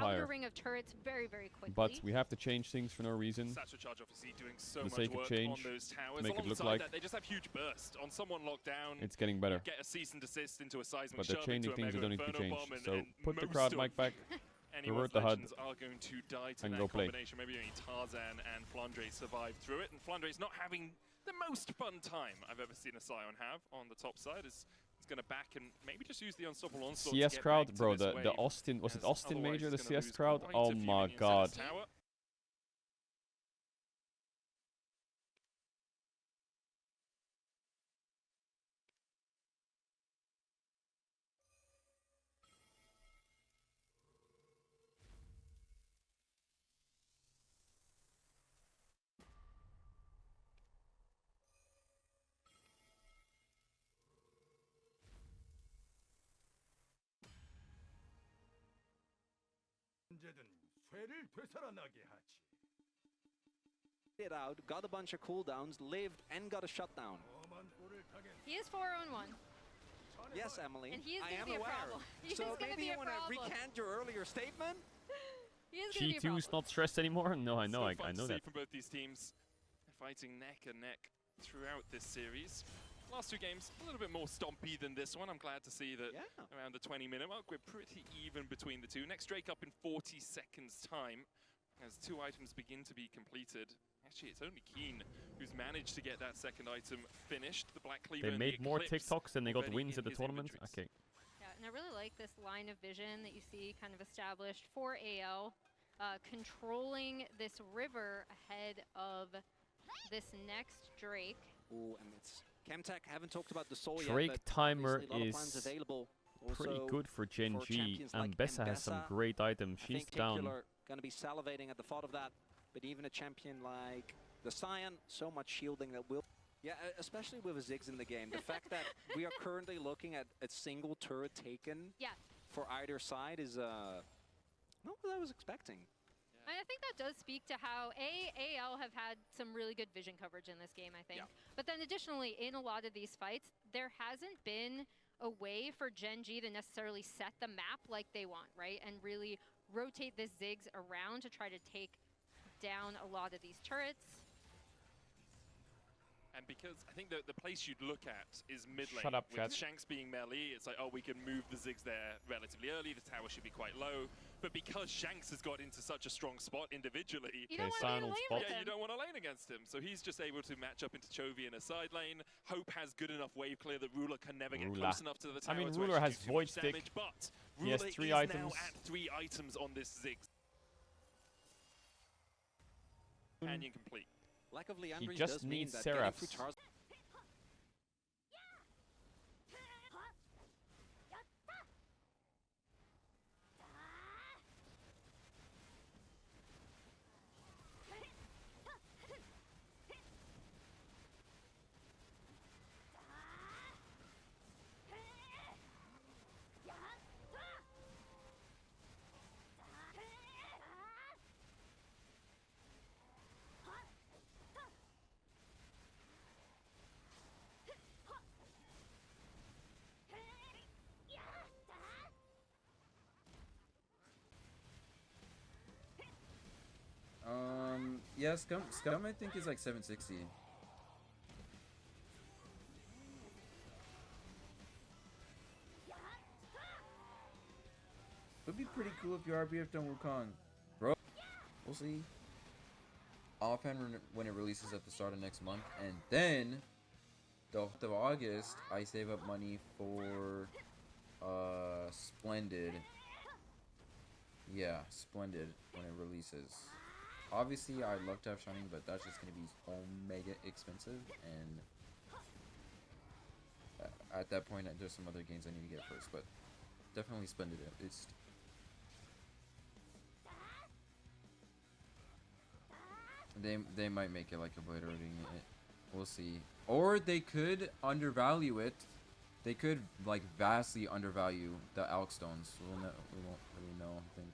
outer higher. ring of turrets very, very quickly. But we have to change things for no reason. Satchel Charge obviously doing so For the much sake of work change, on those towers. to make it look Alongside like that, they just have huge burst. On someone locked down, it's getting better. get a cease and desist into a seismic But they're shove, changing into a things that Mega don't need to be Inferno changed. bomb, and So put the most crowd of mic back, anyone's revert the HUD, legends are going to die to and that go play. combination. Maybe only Tarzan and Flandre survived through it, and Flandre's not having the most fun time I've ever seen a Scion have on the top side. It's going to back and maybe just use the unstoppable onslaught. CS to get crowd, back bro. to this The wave, Austin, was it Austin otherwise Major? The it's gonna CS lose crowd. quite Oh a few my minions to god. this tower. It out, got a bunch of cooldowns, lived, and got a shutdown. He is 4-on-1. Yes, Emily, And he is I going to am be a aware. problem. He is So going to maybe be you a want to problem. recant your earlier statement? He is going to be a G2's problem. not stressed anymore? No, I know, So I fun know to see that. from both these teams. They're fighting neck and neck throughout this series. Last two games, a little bit more stompy than this one. I'm glad to see that around the 20-minute mark, we're pretty even between the two. Next Drake up in 40 seconds time as two items begin to be completed. Actually, it's only Keen who's managed to get that second item finished. The Black Cleaver They and made the more Eclipse TikToks than they got already wins in at the his tournament. inventories. Okay. Yeah, and I really like this line of vision that you see kind of established for AL, controlling this river ahead of this next Drake. Oh, and it's Chemtech. Haven't talked about the soul Drake yet, but timer obviously a lot of plans is available. pretty Also good for Gen for G, champions and like Bessa has some Mbessa. great items. I She's think down. going to be salivating at the thought of that. But even a champion like the Scion, so much shielding that will... Yeah, especially with a Ziggs in the game. The fact that we are currently looking at a single turret taken for either side is not what I was expecting. And I think that does speak to how AL have had some really good vision coverage in this game, I think. But then additionally, in a lot of these fights, there hasn't been a way for Gen G to necessarily set the map like they want, right? And really rotate this Ziggs around to try to take down a lot of these turrets. And because I think the place you'd look at is mid lane. Shut up, with Chad. Shanks being melee, it's like, oh, we can move the Ziggs there relatively early. The tower should be quite low. But because Shanks has got into such a strong spot individually, You don't want to be in lane with him. you don't want to lane against him. So he's just able to match up into Chovy in a side lane. Hope has good enough wave clear that Ruler can never get close enough to the tower. I mean, to Ruler actually has do too Void much Stick. damage, but He has Ruler 3 is items. now at 3 items on this Ziggs. Canyon complete. Lack of Leandry just does mean needs that getting through Seraphs. Tarzan... Yeah, Scum I think is like 760. Would be pretty cool if your RBF done Wukong. Bro, we'll see. Offhand when it releases at the start of next month, and then the 5th of August I save up money for Splendid. Yeah, Splendid when it releases. Obviously, I'd love to have Shining, but that's just going to be mega expensive, and at that point, there's some other games I need to get first, but definitely Splendid at least. They might make it like avoiding it. We'll see. Or they could undervalue it. They could like vastly undervalue the Alk Stones. We won't really know, I think.